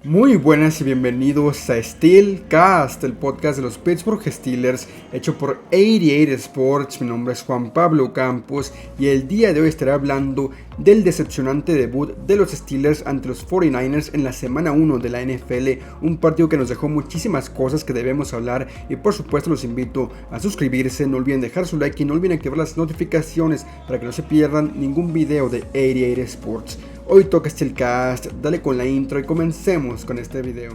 Muy buenas y bienvenidos a Steelcast, el podcast de los Pittsburgh Steelers, hecho por 88 Sports. Mi nombre es Juan Pablo Campos y el día de hoy estaré hablando del decepcionante debut de los Steelers ante los 49ers en la semana 1 de la NFL, un partido que nos dejó muchísimas cosas que debemos hablar y por supuesto los invito a suscribirse, no olviden dejar su like y no olviden activar las notificaciones para que no se pierdan ningún video de 88 Sports. Hoy toca Steelcast, dale con la intro y comencemos con este video.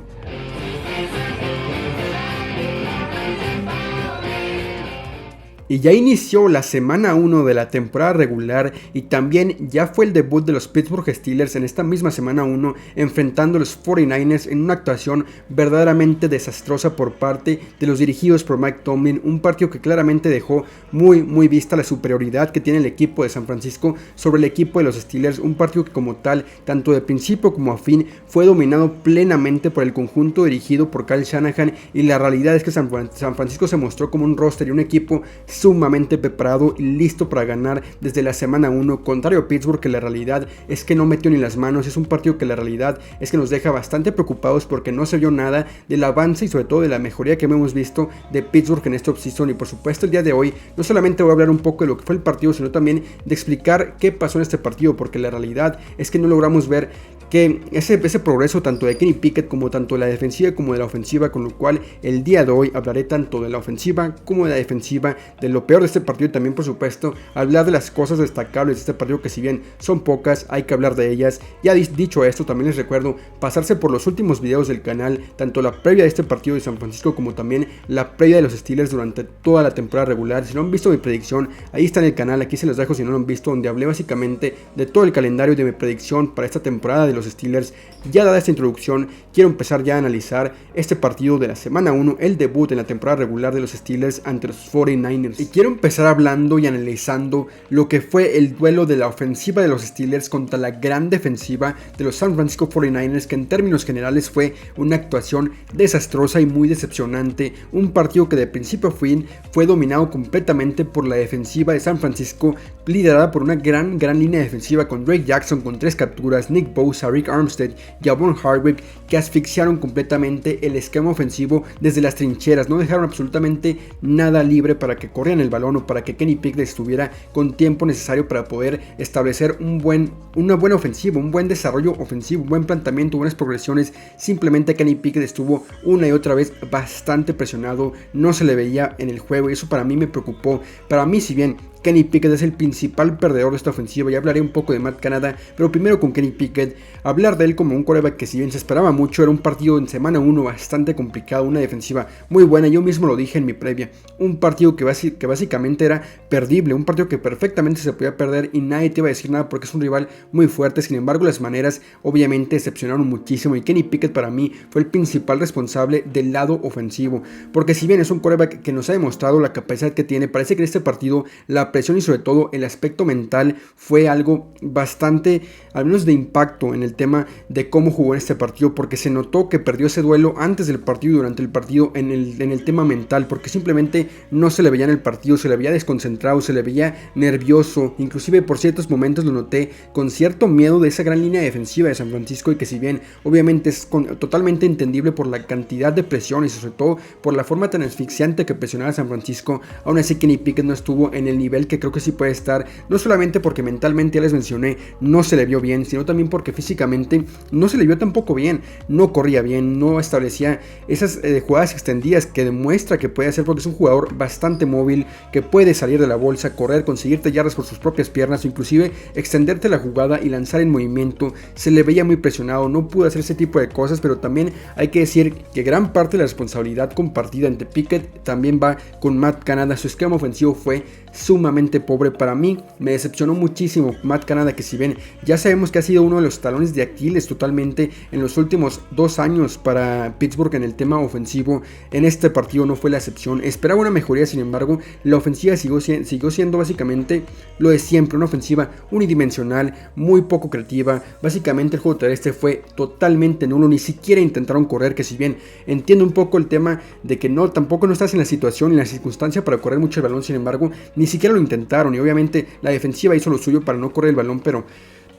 Y ya inició la semana 1 de la temporada regular y también ya fue el debut de los Pittsburgh Steelers en esta misma semana 1 enfrentando a los 49ers en una actuación verdaderamente desastrosa por parte de los dirigidos por Mike Tomlin, un partido que claramente dejó muy vista la superioridad que tiene el equipo de San Francisco sobre el equipo de los Steelers, un partido que como tal, tanto de principio como a fin, fue dominado plenamente por el conjunto dirigido por Kyle Shanahan y la realidad es que San Francisco se mostró como un roster y un equipo sumamente preparado y listo para ganar desde la semana 1, contrario a Pittsburgh, que la realidad es que no metió ni las manos. Es un partido que la realidad es que nos deja bastante preocupados porque no se vio nada del avance y sobre todo de la mejoría que hemos visto de Pittsburgh en esta offseason. Y por supuesto el día de hoy no solamente voy a hablar un poco de lo que fue el partido, sino también de explicar qué pasó en este partido, porque la realidad es que no logramos ver que ese progreso tanto de Kenny Pickett como tanto de la defensiva como de la ofensiva, con lo cual el día de hoy hablaré tanto de la ofensiva como de la defensiva, de lo peor de este partido y también por supuesto hablar de las cosas destacables de este partido, que si bien son pocas hay que hablar de ellas. Ya dicho esto, también les recuerdo pasarse por los últimos videos del canal, tanto la previa de este partido de San Francisco como también la previa de los Steelers durante toda la temporada regular. Si no han visto mi predicción, ahí está en el canal, aquí se los dejo si no lo han visto, donde hablé básicamente de todo el calendario de mi predicción para esta temporada de los Steelers. Ya dada esta introducción, quiero empezar ya a analizar este partido de la semana 1, el debut en la temporada regular de los Steelers ante los 49ers. Y quiero empezar hablando y analizando lo que fue el duelo de la ofensiva de los Steelers contra la gran defensiva de los San Francisco 49ers, que en términos generales fue una actuación desastrosa y muy decepcionante. Un partido que de principio a fin fue dominado completamente por la defensiva de San Francisco, liderada por una gran línea defensiva con Drake Jackson con 3 capturas, Nick Bosa, Rick Armstead y Javon Harvick, que asfixiaron completamente el esquema ofensivo desde las trincheras. No dejaron absolutamente nada libre para que corrieran el balón o para que Kenny Pickett estuviera con tiempo necesario para poder establecer una buena ofensiva, un buen desarrollo ofensivo, un buen planteamiento, buenas progresiones. Simplemente Kenny Pickett estuvo una y otra vez bastante presionado, no se le veía en el juego y eso para mí me preocupó. Para mí, si bien Kenny Pickett es el principal perdedor de esta ofensiva, y hablaré un poco de Matt Canada, pero primero con Kenny Pickett, hablar de él como un quarterback que si bien se esperaba mucho, era un partido en semana 1 bastante complicado, una defensiva muy buena, yo mismo lo dije en mi previa, un partido que básicamente era perdible, un partido que perfectamente se podía perder y nadie te iba a decir nada porque es un rival muy fuerte. Sin embargo, las maneras obviamente decepcionaron muchísimo y Kenny Pickett para mí fue el principal responsable del lado ofensivo, porque si bien es un quarterback que nos ha demostrado la capacidad que tiene, parece que en este partido la presión y sobre todo el aspecto mental fue algo bastante, al menos de impacto en el tema de cómo jugó en este partido, porque se notó que perdió ese duelo antes del partido y durante el partido en el tema mental, porque simplemente no se le veía en el partido, se le veía desconcentrado, se le veía nervioso, inclusive por ciertos momentos lo noté con cierto miedo de esa gran línea defensiva de San Francisco, y que si bien obviamente es totalmente entendible por la cantidad de presión y sobre todo por la forma tan asfixiante que presionaba a San Francisco, aún así Kenny Pickett no estuvo en el nivel que creo que sí puede estar, no solamente porque mentalmente, ya les mencioné, no se le vio bien, sino también porque físicamente no se le vio tampoco bien, no corría bien, no establecía esas jugadas extendidas que demuestra que puede hacer, porque es un jugador bastante móvil, que puede salir de la bolsa, correr, conseguirte yardas por sus propias piernas, o inclusive extenderte la jugada y lanzar en movimiento. Se le veía muy presionado, no pudo hacer ese tipo de cosas, pero también hay que decir que gran parte de la responsabilidad compartida entre Pickett también va con Matt Canada. Su esquema ofensivo fue sumamente pobre. Para mí me decepcionó muchísimo Matt Canada, que si bien ya sabemos que ha sido uno de los talones de Aquiles totalmente en los últimos 2 años para Pittsburgh en el tema ofensivo, en este partido no fue la excepción. Esperaba una mejoría, sin embargo la ofensiva siguió siendo básicamente lo de siempre, una ofensiva unidimensional, muy poco creativa. Básicamente el juego terrestre fue totalmente nulo, ni siquiera intentaron correr, que si bien entiendo un poco el tema de que tampoco no estás en la situación y en la circunstancia para correr mucho el balón, sin embargo ni siquiera lo intentaron, y obviamente la defensiva hizo lo suyo para no correr el balón, pero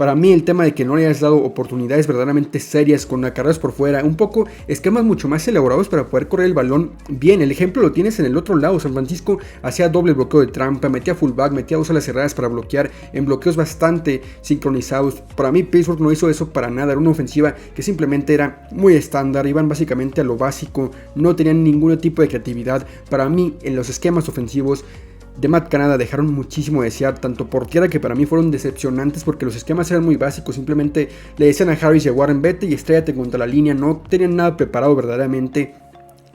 Para mí el tema de que no le hayas dado oportunidades verdaderamente serias con carreras por fuera, un poco esquemas mucho más elaborados para poder correr el balón bien. El ejemplo lo tienes en el otro lado. San Francisco hacía doble bloqueo de trampa, metía fullback, metía dos alas cerradas para bloquear en bloqueos bastante sincronizados. Para mí Pittsburgh no hizo eso para nada. Era una ofensiva que simplemente era muy estándar, iban básicamente a lo básico, no tenían ningún tipo de creatividad. Para mí en los esquemas ofensivos de Matt Canada dejaron muchísimo de desear, tanto por tierra, que para mí fueron decepcionantes porque los esquemas eran muy básicos. Simplemente le decían a Harris y a Warren, vete y estrellate contra la línea. No tenían nada preparado verdaderamente.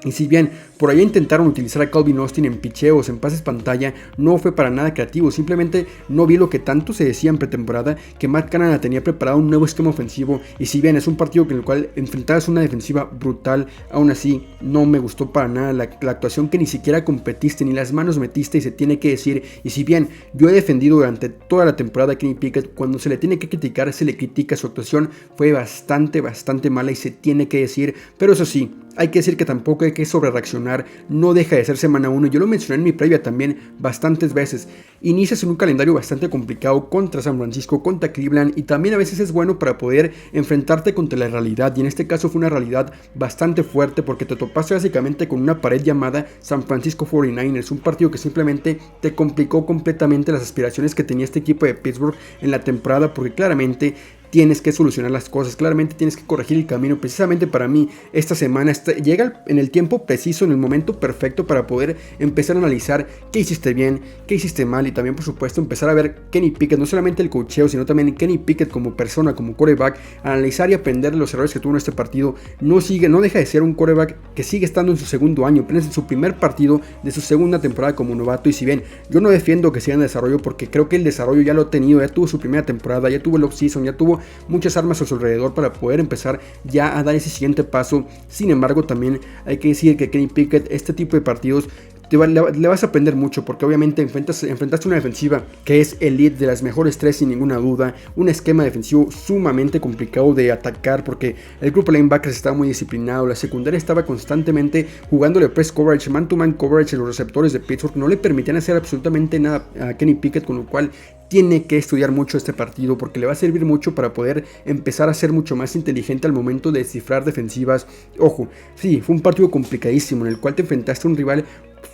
Y si bien por allá intentaron utilizar a Calvin Austin en picheos, en pases pantalla, no fue para nada creativo. Simplemente no vi lo que tanto se decía en pretemporada, que Matt Canada tenía preparado un nuevo esquema ofensivo. Y si bien es un partido en el cual enfrentabas una defensiva brutal, aún así no me gustó para nada la actuación, que ni siquiera competiste, ni las manos metiste, y se tiene que decir. Y si bien yo he defendido durante toda la temporada a Kenny Pickett, cuando se le tiene que criticar, se le critica. Su actuación fue bastante mala y se tiene que decir. Pero eso sí, hay que decir que tampoco hay que sobrereaccionar, no deja de ser semana 1, yo lo mencioné en mi previa también bastantes veces. Inicias en un calendario bastante complicado contra San Francisco, contra Cleveland, y también a veces es bueno para poder enfrentarte contra la realidad, y en este caso fue una realidad bastante fuerte porque te topaste básicamente con una pared llamada San Francisco 49ers, un partido que simplemente te complicó completamente las aspiraciones que tenía este equipo de Pittsburgh en la temporada, porque claramente tienes que solucionar las cosas, claramente tienes que corregir el camino. Precisamente para mí esta semana llega en el tiempo preciso, en el momento perfecto para poder empezar a analizar qué hiciste bien, qué hiciste mal, y también por supuesto empezar a ver Kenny Pickett, no solamente el coacheo, sino también Kenny Pickett como persona, como quarterback, analizar y aprender de los errores que tuvo en este partido. No deja de ser un quarterback que sigue estando en su segundo año, apenas en su primer partido de su segunda temporada como novato. Y si bien yo no defiendo que siga en desarrollo, porque creo que el desarrollo ya lo ha tenido, ya tuvo su primera temporada, ya tuvo el off-season, ya tuvo muchas armas a su alrededor para poder empezar ya a dar ese siguiente paso. Sin embargo, también hay que decir que Kenny Pickett, este tipo de partidos le vas a aprender mucho, porque obviamente enfrentaste una defensiva que es elite, de las mejores 3 sin ninguna duda, un esquema defensivo sumamente complicado de atacar porque el grupo de linebackers estaba muy disciplinado, la secundaria estaba constantemente jugándole press coverage, man to man coverage, los receptores de Pittsburgh no le permitían hacer absolutamente nada a Kenny Pickett, con lo cual tiene que estudiar mucho este partido porque le va a servir mucho para poder empezar a ser mucho más inteligente al momento de descifrar defensivas. Ojo, sí, fue un partido complicadísimo en el cual te enfrentaste a un rival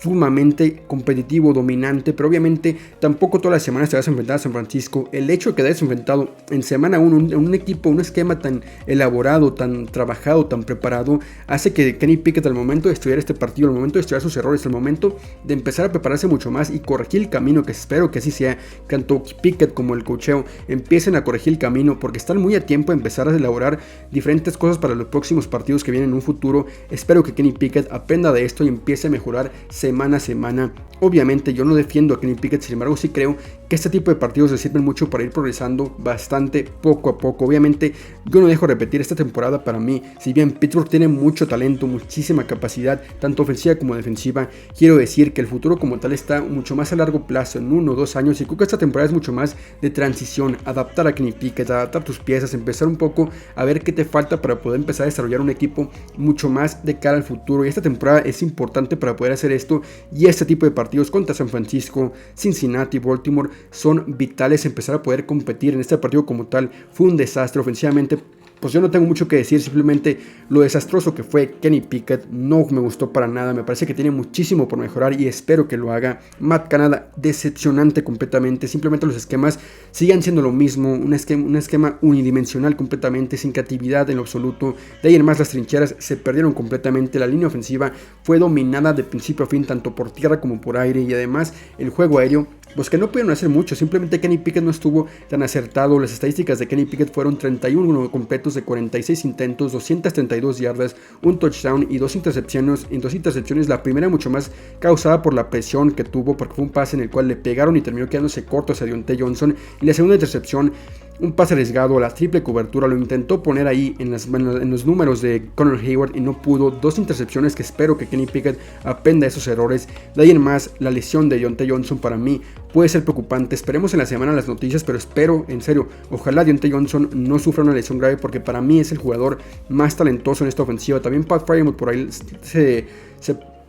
sumamente competitivo, dominante, pero obviamente tampoco todas las semanas te vas a enfrentar a San Francisco. El hecho de que te hayas enfrentado en semana 1 un equipo, un esquema tan elaborado, tan trabajado, tan preparado, hace que Kenny Pickett, al momento de estudiar este partido, al momento de estudiar sus errores, al momento de empezar a prepararse mucho más y corregir el camino, que espero que así sea, tanto Pickett como el coacheo empiecen a corregir el camino, porque están muy a tiempo de empezar a elaborar diferentes cosas para los próximos partidos que vienen en un futuro. Espero que Kenny Pickett aprenda de esto y empiece a mejorar semana a semana. Obviamente yo no defiendo a Kenny Pickett, sin embargo sí creo que este tipo de partidos le sirven mucho para ir progresando bastante poco a poco. Obviamente yo no dejo repetir, esta temporada para mí, si bien Pittsburgh tiene mucho talento, muchísima capacidad, tanto ofensiva como defensiva, quiero decir que el futuro como tal está mucho más a largo plazo, en 1 o 2 años, y creo que esta temporada es mucho más de transición, adaptar a Kenny Pickett, adaptar tus piezas, empezar un poco a ver qué te falta para poder empezar a desarrollar un equipo mucho más de cara al futuro. Y esta temporada es importante para poder hacer esto, y este tipo de partidos contra San Francisco, Cincinnati, Baltimore son vitales, empezar a poder competir en este partido como tal. Fue un desastre ofensivamente, pues yo no tengo mucho que decir, simplemente lo desastroso que fue Kenny Pickett no me gustó para nada, me parece que tiene muchísimo por mejorar y espero que lo haga. Matt Canada, decepcionante completamente, simplemente los esquemas siguen siendo lo mismo, un esquema unidimensional completamente, sin creatividad en lo absoluto. De ahí en más las trincheras se perdieron completamente, la línea ofensiva fue dominada de principio a fin, tanto por tierra como por aire, y además el juego aéreo, pues que no pudieron hacer mucho, simplemente Kenny Pickett no estuvo tan acertado. Las estadísticas de Kenny Pickett fueron 31 completos de 46 intentos, 232 yardas, un touchdown y 2 intercepciones. En 2 intercepciones, la primera mucho más causada por la presión que tuvo, porque fue un pase en el cual le pegaron y terminó quedándose corto hacia Diontae Johnson, y la segunda intercepción, un pase arriesgado a la triple cobertura, lo intentó poner ahí en los números de Connor Hayward y no pudo. 2 intercepciones que espero que Kenny Pickett aprenda esos errores. De ahí en más, la lesión de Diontae Johnson para mí puede ser preocupante. Esperemos en la semana las noticias, pero espero, en serio, ojalá Diontae Johnson no sufra una lesión grave, porque para mí es el jugador más talentoso en esta ofensiva. También Pat Frymouth por ahí se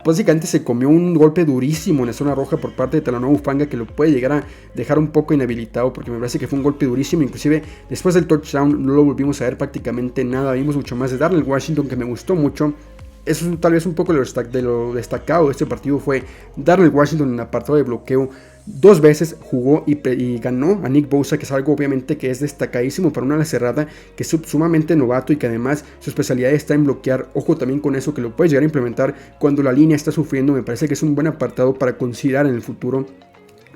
básicamente se comió un golpe durísimo en la zona roja por parte de Talanoa Hufanga que lo puede llegar a dejar un poco inhabilitado, porque me parece que fue un golpe durísimo. Inclusive después del touchdown no lo volvimos a ver prácticamente nada, vimos mucho más de Darnell Washington, que me gustó mucho. Eso es tal vez un poco de lo destacado de este partido, fue Darnell Washington en el apartado de bloqueo. 2 veces jugó y ganó a Nick Bosa, que es algo obviamente que es destacadísimo para una ala cerrada, que es sumamente novato y que además su especialidad está en bloquear. Ojo también con eso, que lo puedes llegar a implementar cuando la línea está sufriendo. Me parece que es un buen apartado para considerar en el futuro.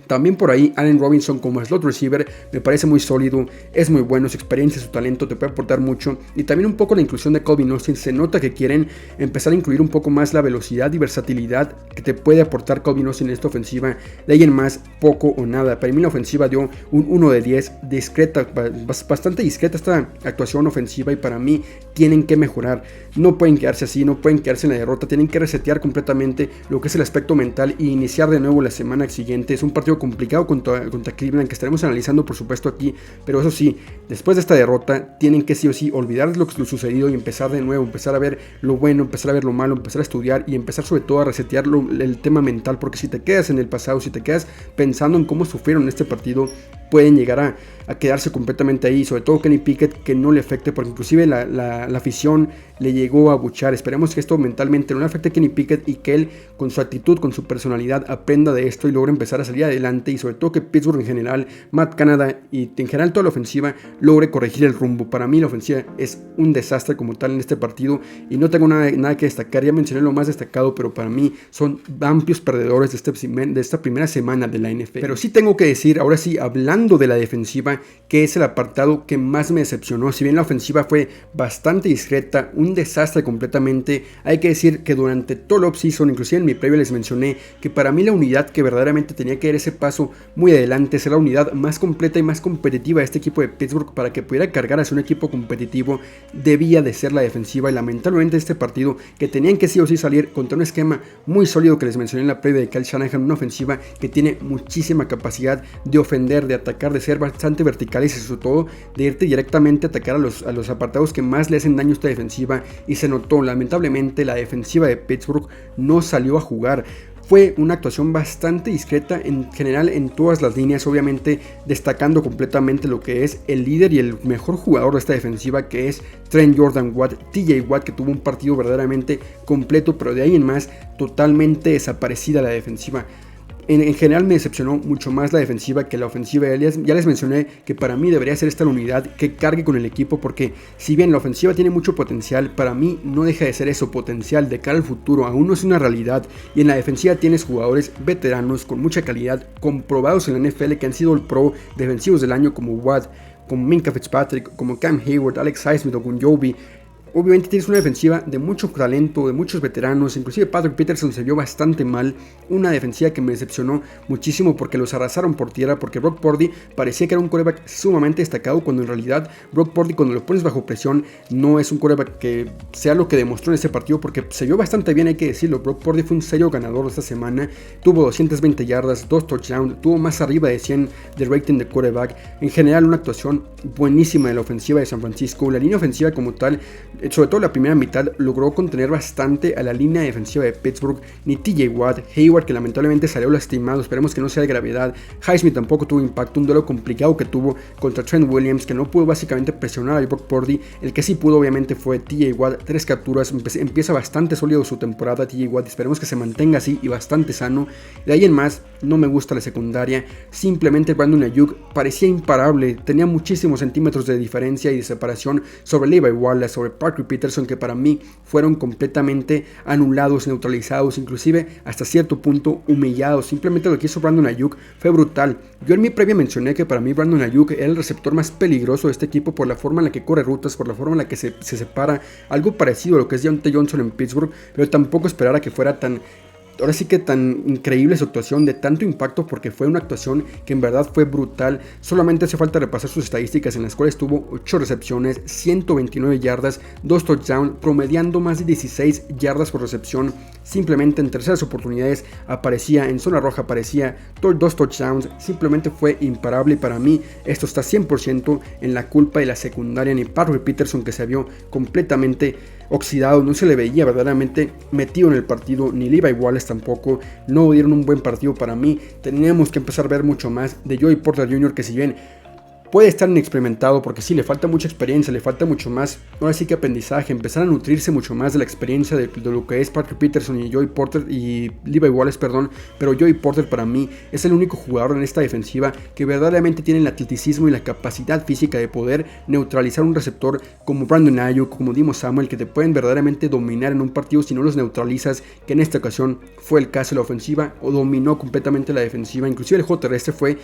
También por ahí Allen Robinson como slot receiver me parece muy sólido, es muy bueno, su experiencia, su talento te puede aportar mucho. Y también un poco la inclusión de Calvin Austin, se nota que quieren empezar a incluir un poco más la velocidad y versatilidad que te puede aportar Calvin Austin en esta ofensiva. De ahí en más, poco o nada. Para mí la ofensiva dio un 1 de 10, discreta, bastante discreta esta actuación ofensiva, y para mí tienen que mejorar. No pueden quedarse así, no pueden quedarse en la derrota, tienen que resetear completamente lo que es el aspecto mental y iniciar de nuevo la semana siguiente. Es un partido complicado contra Cleveland que estaremos analizando por supuesto aquí, pero eso sí, después de esta derrota tienen que sí o sí olvidar lo sucedido y empezar de nuevo, empezar a ver lo bueno, empezar a ver lo malo, empezar a estudiar y empezar sobre todo a resetear el tema mental, porque si te quedas en el pasado, si te quedas pensando en cómo sufrieron este partido, pueden llegar a quedarse completamente ahí, sobre todo Kenny Pickett, que no le afecte, porque inclusive la afición le llegó a abuchar. Esperemos que esto mentalmente no le afecte a Kenny Pickett y que él con su actitud, con su personalidad aprenda de esto y logre empezar a salir adelante, y sobre todo que Pittsburgh en general, Matt Canada y en general toda la ofensiva logre corregir el rumbo. Para mí la ofensiva es un desastre como tal en este partido y no tengo nada que destacar, ya mencioné lo más destacado, pero para mí son amplios perdedores de esta primera semana de la NFL. Pero sí tengo que decir, ahora sí, hablando de la defensiva, que es el apartado que más me decepcionó. Si bien la ofensiva fue bastante discreta, un desastre completamente, hay que decir que durante todo el offseason, inclusive en mi previo les mencioné que para mí la unidad que verdaderamente tenía que dar ese paso muy adelante, ser la unidad más completa y más competitiva de este equipo de Pittsburgh para que pudiera cargar hacia un equipo competitivo, debía de ser la defensiva. Y lamentablemente este partido, que tenían que sí o sí salir contra un esquema muy sólido que les mencioné en la previa de Kyle Shanahan, una ofensiva que tiene muchísima capacidad de ofender, de atacar, de ser bastante verticales y sobre todo de irte directamente a atacar a los apartados que más le hacen daño a esta defensiva, y se notó. Lamentablemente la defensiva de Pittsburgh no salió a jugar. Fue una actuación bastante discreta en general en todas las líneas, obviamente destacando completamente lo que es el líder y el mejor jugador de esta defensiva, que es Trent Jordan Watt, TJ Watt, que tuvo un partido verdaderamente completo, pero de ahí en más totalmente desaparecida la defensiva. En general me decepcionó mucho más la defensiva que la ofensiva. Ya les mencioné que para mí debería ser esta la unidad que cargue con el equipo, porque si bien la ofensiva tiene mucho potencial, para mí no deja de ser eso, potencial de cara al futuro, aún no es una realidad. Y en la defensiva tienes jugadores veteranos con mucha calidad, comprobados en la NFL, que han sido el pro defensivos del año, como Watt, como Minkah Fitzpatrick, como Cam Hayward, Alex Highsmith o Gunjobi. Obviamente tienes una defensiva de mucho talento, de muchos veteranos, inclusive Patrick Peterson se vio bastante mal, una defensiva que me decepcionó muchísimo porque los arrasaron por tierra, porque Brock Purdy parecía que era un quarterback sumamente destacado, cuando en realidad Brock Purdy, cuando lo pones bajo presión, no es un quarterback que sea lo que demostró en este partido, porque se vio bastante bien, hay que decirlo. Brock Purdy fue un serio ganador esta semana, tuvo 220 yardas, 2 touchdowns, tuvo más arriba de 100 de rating de quarterback. En general una actuación buenísima de la ofensiva de San Francisco. La línea ofensiva como tal, sobre todo la primera mitad, logró contener bastante a la línea defensiva de Pittsburgh. Ni TJ Watt, Hayward, que lamentablemente salió lastimado, esperemos que no sea de gravedad, Highsmith tampoco tuvo impacto, un duelo complicado que tuvo contra Trent Williams, que no pudo básicamente presionar a Brock Purdy. El que sí pudo obviamente fue TJ Watt, 3 capturas, empieza bastante sólido su temporada TJ Watt, esperemos que se mantenga así y bastante sano. De ahí en más, no me gusta la secundaria, simplemente Brandon Ayuk parecía imparable, tenía muchísimos centímetros de diferencia y de separación sobre Levi Wallace, sobre Patrick Peterson, que para mí fueron completamente anulados, neutralizados, inclusive hasta cierto punto humillados. Simplemente lo que hizo Brandon Ayuk fue brutal. Yo en mi previa mencioné que para mí Brandon Ayuk era el receptor más peligroso de este equipo por la forma en la que corre rutas, por la forma en la que se separa, algo parecido a lo que es Deontay Johnson en Pittsburgh, pero tampoco esperara que fuera tan... Ahora sí que tan increíble su actuación, de tanto impacto, porque fue una actuación que en verdad fue brutal. Solamente hace falta repasar sus estadísticas, en las cuales tuvo 8 recepciones, 129 yardas, 2 touchdowns, promediando más de 16 yardas por recepción. Simplemente en terceras oportunidades aparecía, en zona roja aparecía, 2 touchdowns, simplemente fue imparable. Y para mí esto está 100% en la culpa de la secundaria, ni Patrick Peterson, que se vio completamente oxidado, no se le veía verdaderamente metido en el partido, ni Levi Wallace tampoco, no dieron un buen partido para mí. Teníamos que empezar a ver mucho más de Joey Porter Jr., que si bien puede estar inexperimentado, porque sí, le falta mucha experiencia, le falta mucho más, ahora sí que aprendizaje, empezar a nutrirse mucho más de la experiencia de lo que es Patrick Peterson y Joey Porter y Levi Wallace, perdón, pero Joey Porter para mí es el único jugador en esta defensiva que verdaderamente tiene el atleticismo y la capacidad física de poder neutralizar un receptor como Brandon Ayuk, como Deebo Samuel, que te pueden verdaderamente dominar en un partido si no los neutralizas, que en esta ocasión fue el caso de la ofensiva, o dominó completamente la defensiva, inclusive el juego terrestre fue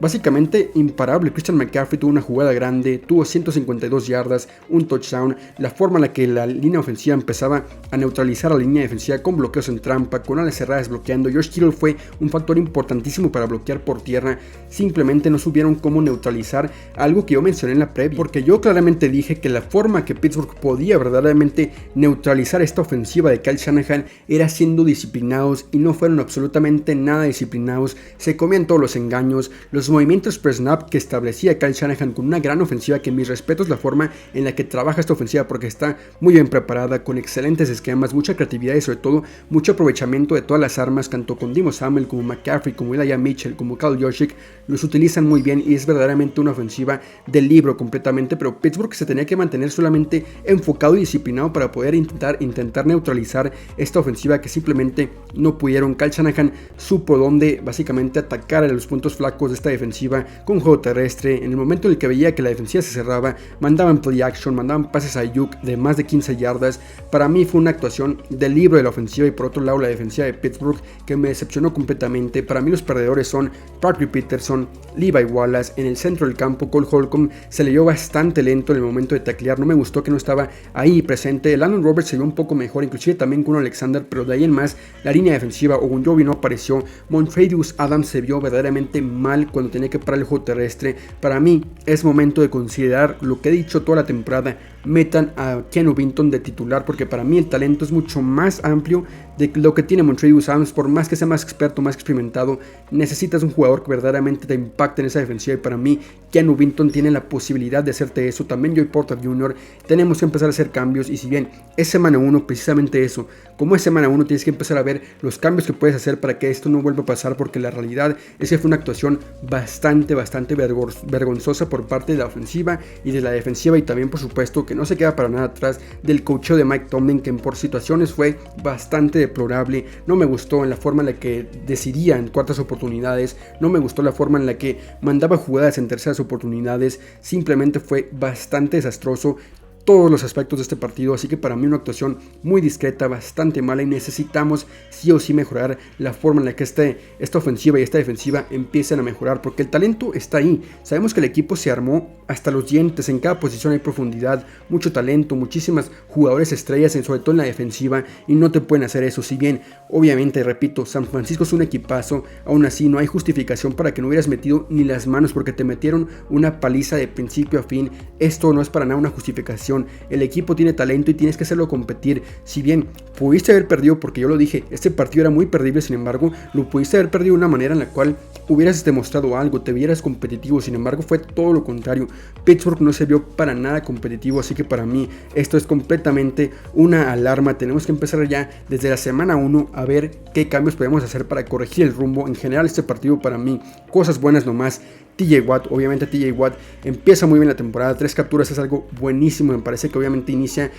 básicamente imparable. Christian McCaffrey tuvo una jugada grande, tuvo 152 yardas, un touchdown. La forma en la que la línea ofensiva empezaba a neutralizar a la línea defensiva con bloqueos en trampa, con alas cerradas bloqueando. George Kittle fue un factor importantísimo para bloquear por tierra. Simplemente no supieron cómo neutralizar algo que yo mencioné en la previa, porque yo claramente dije que la forma que Pittsburgh podía verdaderamente neutralizar esta ofensiva de Kyle Shanahan era siendo disciplinados, y no fueron absolutamente nada disciplinados. Se comían todos los engaños, los movimientos per snap que establecía Kyle Shanahan con una gran ofensiva, que mis respetos la forma en la que trabaja esta ofensiva, porque está muy bien preparada, con excelentes esquemas, mucha creatividad y sobre todo mucho aprovechamiento de todas las armas, tanto con Deebo Samuel como McCaffrey, como Elijah Mitchell, como Kyle Juszczyk, los utilizan muy bien y es verdaderamente una ofensiva del libro completamente. Pero Pittsburgh se tenía que mantener solamente enfocado y disciplinado para poder intentar neutralizar esta ofensiva, que simplemente no pudieron. Kyle Shanahan supo dónde básicamente atacar a los puntos flacos de esta defensiva con un juego terrestre. En el momento en el que veía que la defensiva se cerraba, mandaban play action, mandaban pases a Ayuk de más de 15 yardas. Para mí fue una actuación del libro de la ofensiva, y por otro lado la defensiva de Pittsburgh, que me decepcionó completamente. Para mí los perdedores son Patrick Peterson, Levi Wallace. En el centro del campo, Cole Holcomb se le dio bastante lento en el momento de taclear, no me gustó que no estaba ahí presente. Landon Roberts se vio un poco mejor, inclusive también con Alexander, pero de ahí en más la línea defensiva, Ogunjobi no apareció. Montravius Adams se vio verdaderamente mal cuando tenía que parar el juego terrestre. Para mí es momento de considerar lo que he dicho toda la temporada: metan a Keanu Vinton de titular, porque para mí el talento es mucho más amplio de lo que tiene Montravius Adams. Por más que sea más experto, más experimentado, necesitas un jugador que verdaderamente te impacte en esa defensiva, y para mí Keanu Vinton tiene la posibilidad de hacerte eso. También Joey Porter Jr. Tenemos que empezar a hacer cambios, y si bien es semana 1, precisamente eso, como es semana 1, tienes que empezar a ver los cambios que puedes hacer para que esto no vuelva a pasar, porque la realidad es que fue una actuación bastante vergonzosa por parte de la ofensiva y de la defensiva, y también por supuesto que no se queda para nada atrás del coacheo de Mike Tomlin, que por situaciones fue bastante deplorable. No me gustó en la forma en la que decidía en cuartas oportunidades, no me gustó la forma en la que mandaba jugadas en terceras oportunidades. Simplemente fue bastante desastroso todos los aspectos de este partido, así que para mí una actuación muy discreta, bastante mala, y necesitamos sí o sí mejorar la forma en la que esta ofensiva y esta defensiva empiecen a mejorar, porque el talento está ahí. Sabemos que el equipo se armó hasta los dientes, en cada posición hay profundidad, mucho talento, muchísimas jugadores estrellas, sobre todo en la defensiva, y no te pueden hacer eso. Si bien obviamente, repito, San Francisco es un equipazo, aún así no hay justificación para que no hubieras metido ni las manos, porque te metieron una paliza de principio a fin. Esto no es para nada una justificación. El equipo tiene talento y tienes que hacerlo competir. Si bien pudiste haber perdido, porque yo lo dije, este partido era muy perdible, sin embargo lo pudiste haber perdido de una manera en la cual hubieras demostrado algo, te vieras competitivo. Sin embargo fue todo lo contrario. Pittsburgh no se vio para nada competitivo, así que para mí esto es completamente una alarma. Tenemos que empezar ya desde la semana 1 a ver qué cambios podemos hacer para corregir el rumbo. En general este partido para mí, cosas buenas nomás. TJ Watt, obviamente TJ Watt empieza muy bien la temporada, 3 capturas es algo buenísimo. Me parece que obviamente inicia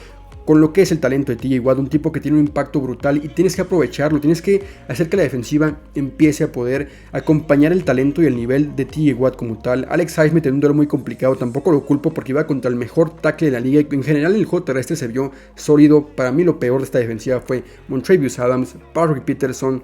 con lo que es el talento de TJ Watt, un tipo que tiene un impacto brutal, y tienes que aprovecharlo, tienes que hacer que la defensiva empiece a poder acompañar el talento y el nivel de TJ Watt como tal. Alex Highsmith en un duelo muy complicado, tampoco lo culpo porque iba contra el mejor tackle de la liga, y en general el juego terrestre se vio sólido. Para mí lo peor de esta defensiva fue Montravius Adams, Patrick Peterson,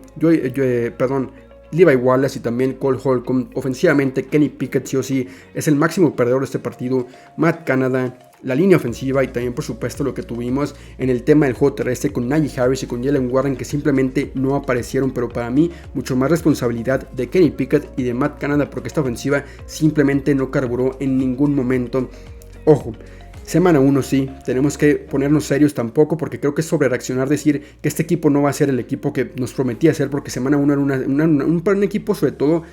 Levi Wallace y también Cole Holcomb. Ofensivamente Kenny Pickett sí o sí es el máximo perdedor de este partido. Matt Canada, la línea ofensiva, y también por supuesto lo que tuvimos en el tema del juego terrestre con Najee Harris y con Jalen Warren, que simplemente no aparecieron. Pero para mí mucho más responsabilidad de Kenny Pickett y de Matt Canada, porque esta ofensiva simplemente no carburó en ningún momento. Ojo, semana 1 sí, tenemos que ponernos serios tampoco, porque creo que es sobre reaccionar decir que este equipo no va a ser el equipo que nos prometía ser, porque semana 1 era un equipo sobre todo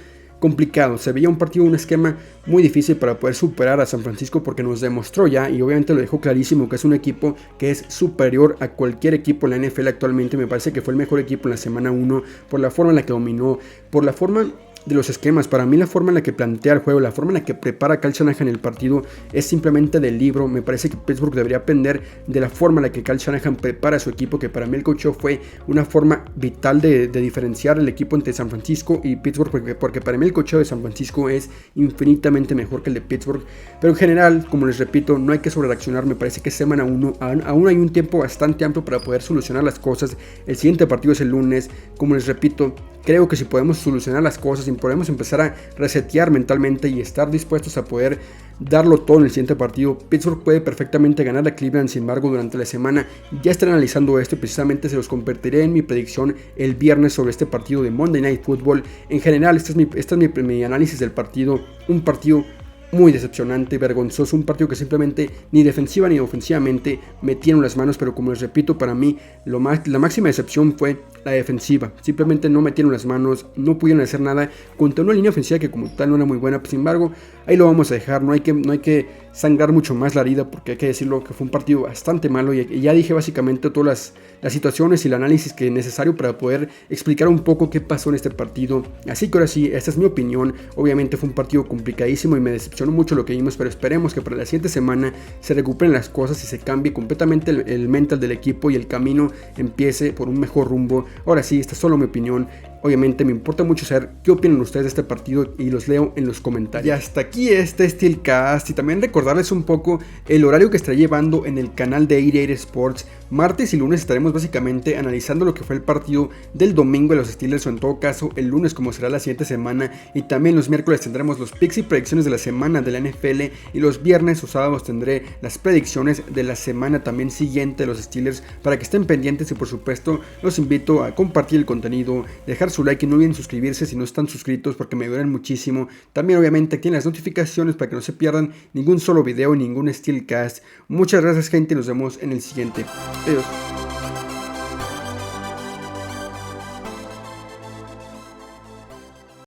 complicado. Se veía un partido, un esquema muy difícil para poder superar a San Francisco, porque nos demostró ya, y obviamente lo dejó clarísimo, que es un equipo que es superior a cualquier equipo en la NFL actualmente. Me parece que fue el mejor equipo en la semana 1 por la forma en la que dominó, por la forma de los esquemas. Para mí la forma en la que plantea el juego, la forma en la que prepara Kyle Shanahan el partido es simplemente del libro. Me parece que Pittsburgh debería aprender de la forma en la que Kyle Shanahan prepara a su equipo, que para mí el coacheo fue una forma vital de diferenciar el equipo entre San Francisco y Pittsburgh, porque para mí el coacheo de San Francisco es infinitamente mejor que el de Pittsburgh. Pero en general, como les repito, no hay que sobrereaccionar. Me parece que semana 1 aún hay un tiempo bastante amplio para poder solucionar las cosas. El siguiente partido es el lunes. Como les repito, creo que si podemos solucionar las cosas, si podemos empezar a resetear mentalmente y estar dispuestos a poder darlo todo en el siguiente partido, Pittsburgh puede perfectamente ganar a Cleveland. Sin embargo, durante la semana ya estaré analizando esto y precisamente se los compartiré en mi predicción el viernes sobre este partido de Monday Night Football. En general, este es mi análisis del partido. Un partido muy decepcionante, vergonzoso, un partido que simplemente ni defensiva ni ofensivamente metieron las manos. Pero como les repito, para mí la máxima decepción fue la defensiva. Simplemente no metieron las manos, no pudieron hacer nada contra una línea ofensiva que como tal no era muy buena. Sin embargo, ahí lo vamos a dejar. No hay que sangrar mucho más la herida, porque hay que decirlo que fue un partido bastante malo, y ya dije básicamente todas las situaciones y el análisis que es necesario para poder explicar un poco qué pasó en este partido. Así que ahora sí, esta es mi opinión. Obviamente fue un partido complicadísimo y me decepcionó mucho lo que vimos, pero esperemos que para la siguiente semana se recuperen las cosas y se cambie completamente el mental del equipo y el camino empiece por un mejor rumbo. Ahora sí, esta es solo mi opinión. Obviamente me importa mucho saber qué opinan ustedes de este partido y los leo en los comentarios. Y hasta aquí este Steelcast, y también recordarles un poco el horario que estaré llevando en el canal de 88 Sports. Martes y lunes estaremos básicamente analizando lo que fue el partido del domingo de los Steelers, o en todo caso el lunes como será la siguiente semana, y también los miércoles tendremos los picks y predicciones de la semana de la NFL, y los viernes o sábados tendré las predicciones de la semana también siguiente de los Steelers, para que estén pendientes. Y por supuesto los invito a compartir el contenido, dejar su like y no olviden suscribirse si no están suscritos, porque me ayudan muchísimo. También obviamente activen las notificaciones para que no se pierdan ningún solo video, ningún Steelcast. Muchas gracias, gente, y nos vemos en el siguiente. Adiós.